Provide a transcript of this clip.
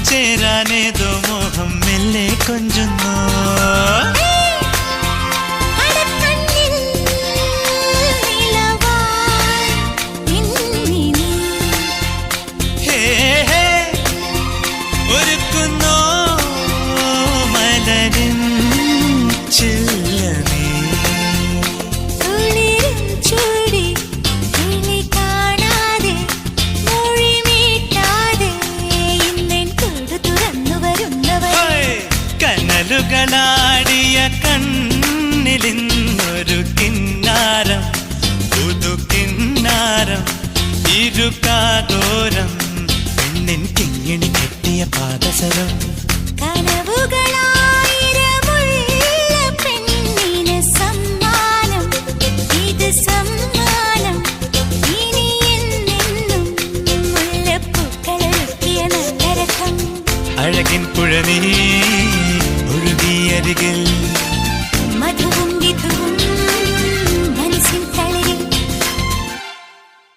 ചേരാനേതോ മോഹം മെല്ലെ കൊഞ്ചുന്നു. ഒരുക്കുന്നോ മലരിൻ ചില്ലമേ കനലുകളാടിയ കണ്ണിലിന്നൊരു കിന്നാരം പുതു കിന്നാരം ഇരുകാതോരം പെണ്ണിൻ കിങ്ങിണി കെട്ടിയ പാദസരം കനവുകളായിരമുള്ള പെണ്ണിന് സമ്മാനം ഇത് സമ്മാനം ഇനി എന്നെന്നും മുല്ലപ്പൂക്കളൊരുക്കിയ നല്ല രഥം അഴകിൻ പുഴനീ ഒഴുകിയരികിൽ